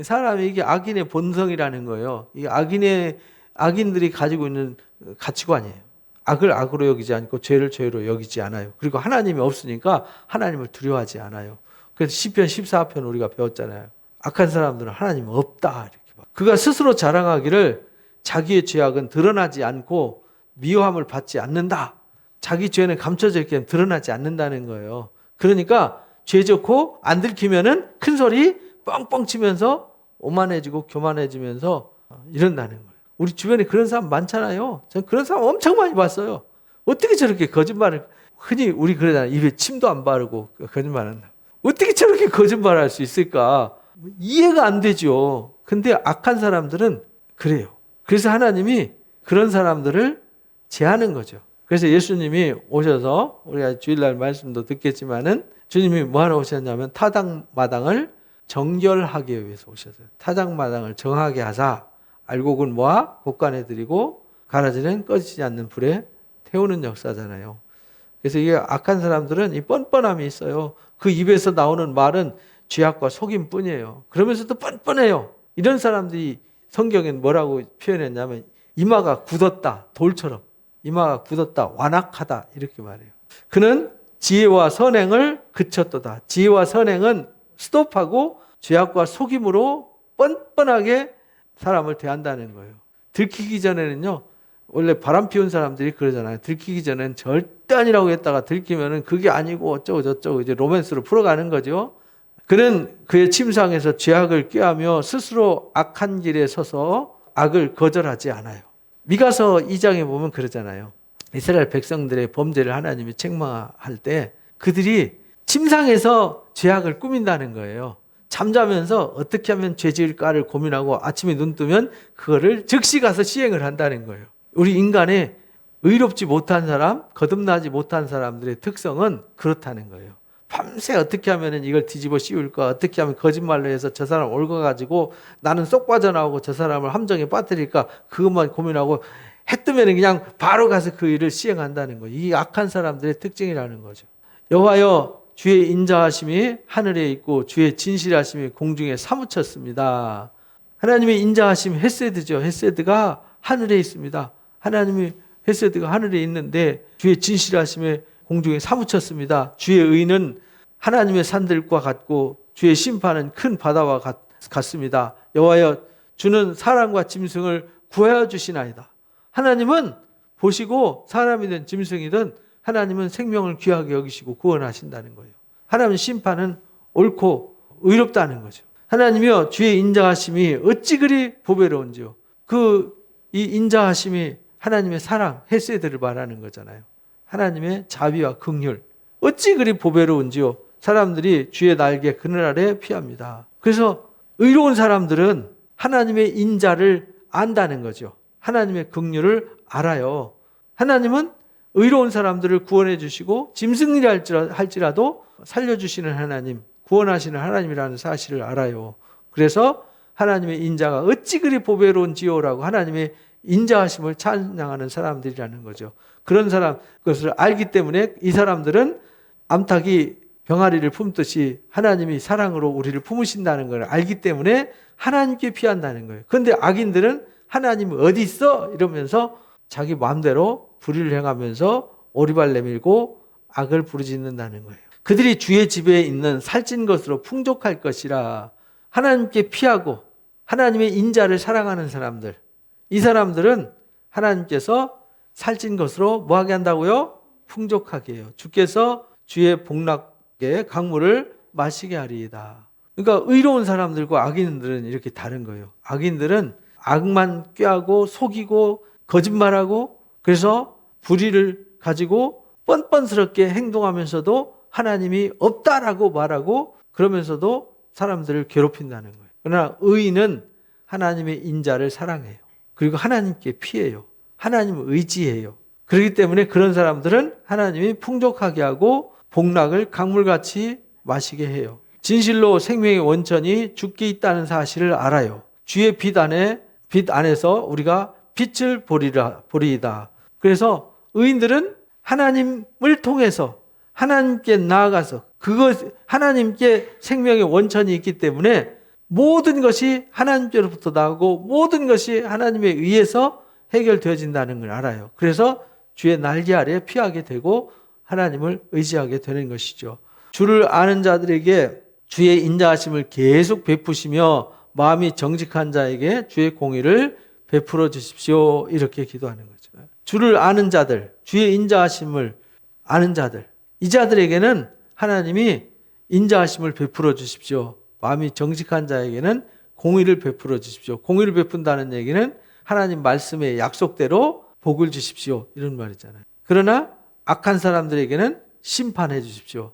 사람이 이게 악인의 본성이라는 거예요. 이 악인들이 가지고 있는 가치관이에요. 악을 악으로 여기지 않고 죄를 죄로 여기지 않아요. 그리고 하나님이 없으니까 하나님을 두려워하지 않아요. 그래서 시편 14편 우리가 배웠잖아요. 악한 사람들은 하나님 없다 이렇게 막. 그가 스스로 자랑하기를 자기의 죄악은 드러나지 않고 미워함을 받지 않는다. 자기 죄는 감춰져 있기 드러나지 않는다는 거예요. 그러니까 죄 좋고 안 들키면은 큰 소리 뻥뻥 치면서 오만해지고 교만해지면서 이런다는 거예요. 우리 주변에 그런 사람 많잖아요. 전 그런 사람 엄청 많이 봤어요. 어떻게 저렇게 거짓말을, 흔히 우리 그러잖아요. 입에 침도 안 바르고 거짓말한다. 어떻게 저렇게 거짓말할 수 있을까? 이해가 안 되죠. 근데 악한 사람들은 그래요. 그래서 하나님이 그런 사람들을 제하는 거죠. 그래서 예수님이 오셔서 우리가 주일날 말씀도 듣겠지만은 주님이 뭐하러 오셨냐면 타당마당을 정결하기 위해서 오셨어요. 타당마당을 정하게 하사 알곡은 모아 곡간에 들이고 가라지는 꺼지지 않는 불에 태우는 역사잖아요. 그래서 이게 악한 사람들은 이 뻔뻔함이 있어요. 그 입에서 나오는 말은 죄악과 속임뿐이에요. 그러면서도 뻔뻔해요. 이런 사람들이 성경엔 뭐라고 표현했냐면 이마가 굳었다, 돌처럼. 이마가 굳었다, 완악하다 이렇게 말해요. 그는 지혜와 선행을 그쳤도다. 지혜와 선행은 스톱하고 죄악과 속임으로 뻔뻔하게 사람을 대한다는 거예요. 들키기 전에는요, 원래 바람 피운 사람들이 그러잖아요. 들키기 전에는 절대 아니라고 했다가 들키면은 그게 아니고 어쩌고 저쩌고 이제 로맨스로 풀어가는 거죠. 그는 그의 침상에서 죄악을 꾀하며 스스로 악한 길에 서서 악을 거절하지 않아요. 미가서 2장에 보면 그러잖아요. 이스라엘 백성들의 범죄를 하나님이 책망할 때 그들이 침상에서 죄악을 꾸민다는 거예요. 잠자면서 어떻게 하면 죄 지을까를 고민하고 아침에 눈 뜨면 그거를 즉시 가서 시행을 한다는 거예요. 우리 인간의 의롭지 못한 사람, 거듭나지 못한 사람들의 특성은 그렇다는 거예요. 밤새 어떻게 하면 이걸 뒤집어 씌울까, 어떻게 하면 거짓말로 해서 저 사람 얽어가지고 나는 쏙 빠져나오고 저 사람을 함정에 빠뜨릴까, 그것만 고민하고 해 뜨면 그냥 바로 가서 그 일을 시행한다는 거예요. 이 악한 사람들의 특징이라는 거죠. 여호와여, 주의 인자하심이 하늘에 있고 주의 진실하심이 공중에 사무쳤습니다. 하나님의 인자하심, 헤세드죠. 헤세드가 하늘에 있습니다. 하나님의 헤세드가 하늘에 있는데 주의 진실하심이 공중에 사무쳤습니다. 주의 의는 하나님의 산들과 같고 주의 심판은 큰 바다와 같습니다. 여호와여, 주는 사람과 짐승을 구하여 주시나이다. 하나님은 보시고 사람이든 짐승이든 하나님은 생명을 귀하게 여기시고 구원하신다는 거예요. 하나님의 심판은 옳고 의롭다는 거죠. 하나님이여, 주의 인자하심이 어찌 그리 보배로운지요. 이 인자하심이 하나님의 사랑, 헤세드를 말하는 거잖아요. 하나님의 자비와 긍휼, 어찌 그리 보배로운지요. 사람들이 주의 날개 그늘 아래 피합니다. 그래서 의로운 사람들은 하나님의 인자를 안다는 거죠. 하나님의 긍휼을 알아요. 하나님은 의로운 사람들을 구원해 주시고 짐승이라 할지라도 살려주시는 하나님, 구원하시는 하나님이라는 사실을 알아요. 그래서 하나님의 인자가 어찌 그리 보배로운지요라고 하나님의 인자하심을 찬양하는 사람들이라는 거죠. 그런 사람, 그것을 알기 때문에 이 사람들은 암탉이 병아리를 품듯이 하나님이 사랑으로 우리를 품으신다는 걸 알기 때문에 하나님께 피한다는 거예요. 그런데 악인들은 하나님 어디 있어? 이러면서 자기 마음대로 불의를 행하면서 오리발 내밀고 악을 부르짖는다는 거예요. 그들이 주의 집에 있는 살찐 것으로 풍족할 것이라. 하나님께 피하고 하나님의 인자를 사랑하는 사람들, 이 사람들은 하나님께서 살찐 것으로 뭐하게 한다고요? 풍족하게 해요. 주께서 주의 복락의 강물을 마시게 하리이다. 그러니까 의로운 사람들과 악인들은 이렇게 다른 거예요. 악인들은 악만 꾀하고 속이고 거짓말하고 그래서 불의를 가지고 뻔뻔스럽게 행동하면서도 하나님이 없다라고 말하고 그러면서도 사람들을 괴롭힌다는 거예요. 그러나 의인은 하나님의 인자를 사랑해요. 그리고 하나님께 피해요. 하나님을 의지해요. 그렇기 때문에 그런 사람들은 하나님이 풍족하게 하고 복락을 강물같이 마시게 해요. 진실로 생명의 원천이 주께 있다는 사실을 알아요. 주의 빛 안에서 우리가 빛을 보리이다. 그래서 의인들은 하나님을 통해서 하나님께 나아가서 하나님께 생명의 원천이 있기 때문에 모든 것이 하나님께로부터 나오고 모든 것이 하나님에 의해서 해결되어진다는 걸 알아요. 그래서 주의 날개 아래 피하게 되고 하나님을 의지하게 되는 것이죠. 주를 아는 자들에게 주의 인자하심을 계속 베푸시며 마음이 정직한 자에게 주의 공의를 베풀어 주십시오. 이렇게 기도하는 거죠. 주를 아는 자들, 주의 인자하심을 아는 자들, 이 자들에게는 하나님이 인자하심을 베풀어 주십시오. 마음이 정직한 자에게는 공의를 베풀어 주십시오. 공의를 베푼다는 얘기는 하나님 말씀의 약속대로 복을 주십시오. 이런 말이잖아요. 그러나 악한 사람들에게는 심판해 주십시오.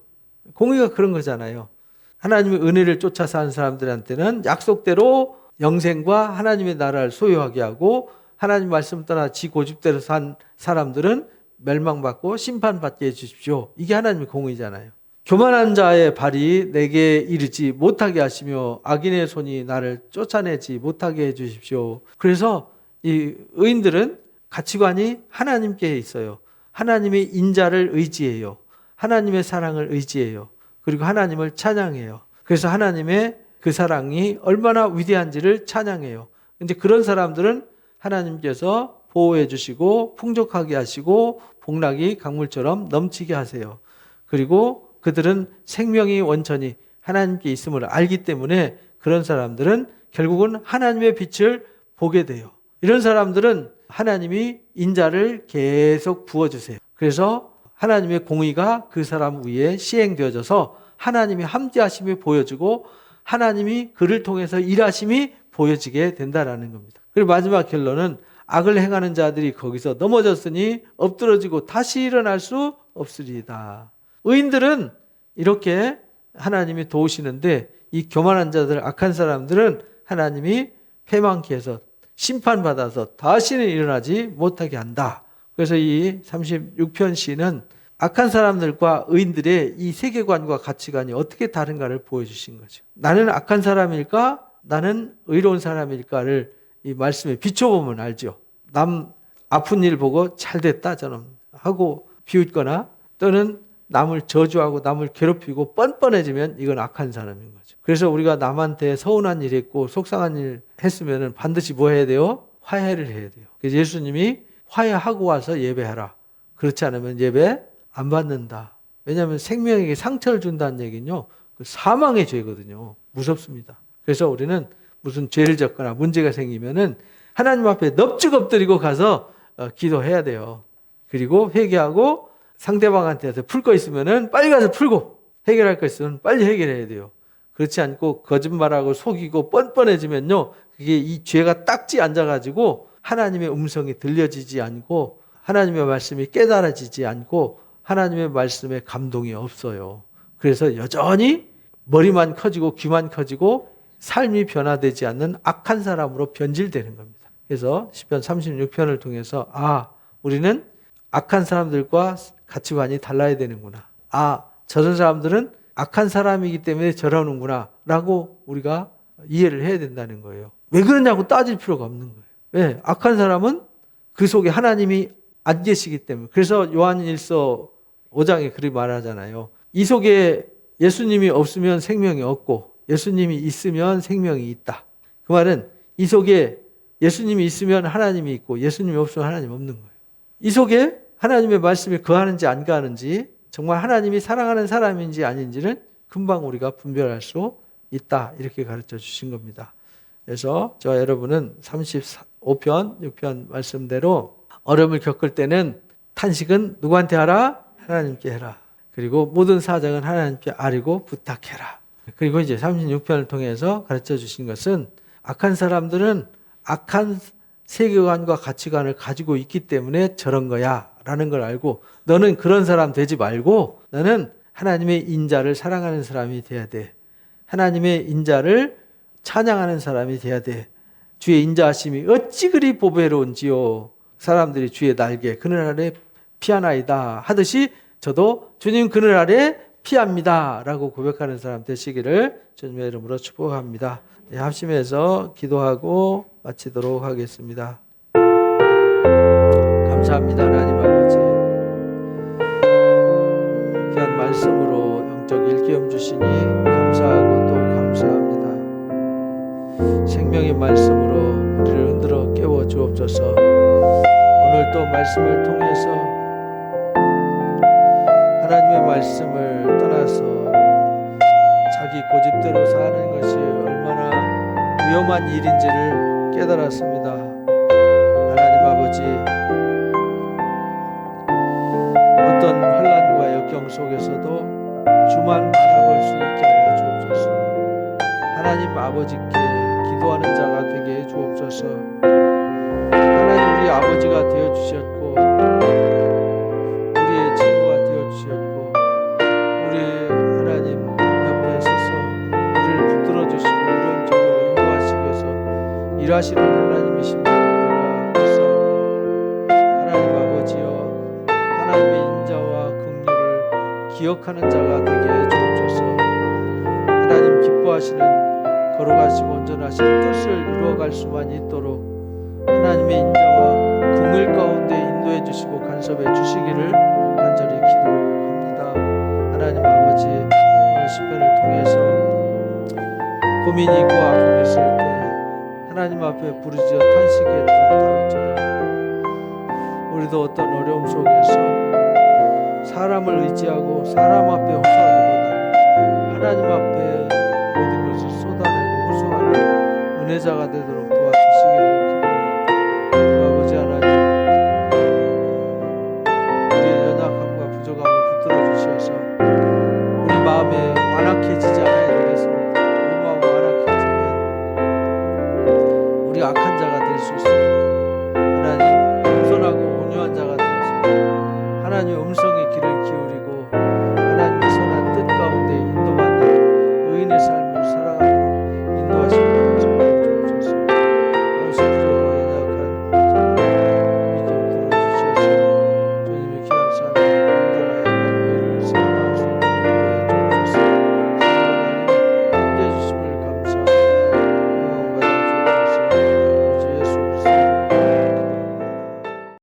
공의가 그런 거잖아요. 하나님의 은혜를 쫓아 사는 사람들한테는 약속대로 영생과 하나님의 나라를 소유하게 하고 하나님 말씀 떠나 지 고집대로 산 사람들은 멸망받고 심판받게 해주십시오. 이게 하나님의 공의잖아요. 교만한 자의 발이 내게 이르지 못하게 하시며 악인의 손이 나를 쫓아내지 못하게 해주십시오. 그래서 이 의인들은 가치관이 하나님께 있어요. 하나님의 인자를 의지해요. 하나님의 사랑을 의지해요. 그리고 하나님을 찬양해요. 그래서 하나님의 그 사랑이 얼마나 위대한지를 찬양해요. 근데 그런 사람들은 하나님께서 보호해 주시고 풍족하게 하시고 복락이 강물처럼 넘치게 하세요. 그리고 그들은 생명의 원천이 하나님께 있음을 알기 때문에 그런 사람들은 결국은 하나님의 빛을 보게 돼요. 이런 사람들은 하나님이 인자를 계속 부어주세요. 그래서 하나님의 공의가 그 사람 위에 시행되어져서 하나님이 함께 하심이 보여지고 하나님이 그를 통해서 일하심이 보여지게 된다라는 겁니다. 그리고 마지막 결론은 악을 행하는 자들이 거기서 넘어졌으니 엎드러지고 다시 일어날 수 없으리이다. 의인들은 이렇게 하나님이 도우시는데 이 교만한 자들, 악한 사람들은 하나님이 패망케 해서 심판받아서 다시는 일어나지 못하게 한다. 그래서 이 36편 시는 악한 사람들과 의인들의 이 세계관과 가치관이 어떻게 다른가를 보여주신 거죠. 나는 악한 사람일까? 나는 의로운 사람일까를 이 말씀에 비춰보면 알죠. 남 아픈 일 보고 잘됐다 저는 하고 비웃거나 또는 남을 저주하고 남을 괴롭히고 뻔뻔해지면 이건 악한 사람인 거죠. 그래서 우리가 남한테 서운한 일 했고 속상한 일 했으면 반드시 뭐 해야 돼요? 화해를 해야 돼요. 그래서 예수님이 화해하고 와서 예배하라. 그렇지 않으면 예배 안 받는다. 왜냐하면 생명에게 상처를 준다는 얘기는요. 사망의 죄거든요. 무섭습니다. 그래서 우리는 무슨 죄를 졌거나 문제가 생기면은 하나님 앞에 넙죽 엎드리고 가서 기도해야 돼요. 그리고 회개하고 상대방한테 풀 거 있으면은 빨리 가서 풀고 해결할 거 있으면 빨리 해결해야 돼요. 그렇지 않고 거짓말하고 속이고 뻔뻔해지면요. 그게 이 죄가 딱지 앉아가지고 하나님의 음성이 들려지지 않고 하나님의 말씀이 깨달아지지 않고 하나님의 말씀에 감동이 없어요. 그래서 여전히 머리만 커지고 귀만 커지고 삶이 변화되지 않는 악한 사람으로 변질되는 겁니다. 그래서 시편 36편을 통해서 우리는 악한 사람들과 가치관이 달라야 되는구나. 저런 사람들은 악한 사람이기 때문에 저러는구나 라고 우리가 이해를 해야 된다는 거예요. 왜 그러냐고 따질 필요가 없는 거예요. 왜? 악한 사람은 그 속에 하나님이 안 계시기 때문에. 그래서 요한일서 5장에 그렇게 말하잖아요. 이 속에 예수님이 없으면 생명이 없고 예수님이 있으면 생명이 있다. 그 말은 이 속에 예수님이 있으면 하나님이 있고 예수님이 없으면 하나님이 없는 거예요. 이 속에 하나님의 말씀이 거하는지 안 거하는지, 정말 하나님이 사랑하는 사람인지 아닌지는 금방 우리가 분별할 수 있다. 이렇게 가르쳐 주신 겁니다. 그래서 저와 여러분은 35편, 6편 말씀대로 어려움을 겪을 때는 탄식은 누구한테 하라? 하나님께 해라. 그리고 모든 사정은 하나님께 아뢰고 부탁해라. 그리고 이제 36편을 통해서 가르쳐 주신 것은 악한 사람들은 악한 세계관과 가치관을 가지고 있기 때문에 저런 거야 라는 걸 알고, 너는 그런 사람 되지 말고 너는 하나님의 인자를 사랑하는 사람이 돼야 돼. 하나님의 인자를 찬양하는 사람이 돼야 돼. 주의 인자하심이 어찌 그리 보배로운지요. 사람들이 주의 날개 그늘 아래 피하나이다 하듯이 저도 주님 그늘 아래 피합니다 라고 고백하는 사람 되시기를 주님의 이름으로 축복합니다. 합심해서 기도하고 마치도록 하겠습니다. 감사합니다. 하나님 아버지, 귀한 말씀으로 영적 일깨움 주시니 감사하고 또 감사합니다. 생명의 말씀으로 우리를 흔들어 깨워 주옵소서. 오늘 또 말씀을 통해서 하나님의 말씀을 떠나서 자기 고집대로 사는 것이 얼마나 위험한 일인지를 깨달았습니다. 하나님 아버지, 어떤 환난과 역경 속에서도 주만 바라볼 수 있게 하여 주옵소서. 하나님 아버지께 기도하는 자가 되게 해 주옵소서. 하나님 우리 아버지가 되어 주셨고 우리의 친구가 되어 주셨고 우리 하나님 옆에 서서 우리를 붙들어 주시고 이런저런 인도하시기 위해서 일하시는 하나님이십니다. 우리가 믿사옵니다. 하나님 아버지여, 하나님의 인자와 긍휼을 기억하는 자가 되게 해 주옵소서. 하나님 기뻐하시는 걸어가시고 온전하신 뜻을 이루어갈 수만 있도록 하나님의 인자와 긍휼 가운데 인도해 주시고 간섭해 주시기를 간절히 기도합니다. 하나님 아버지, 오늘 시편을 통해서 고민이 있고 아픔이 있을 때 하나님 앞에 부르짖어 탄식했던 다윗처럼 우리도 어떤 어려움 속에서 사람을 의지하고 사람 앞에 호소하기보다는 하나님 앞에 모든 것을 쏟아내고 호소하는 은혜자가 되도록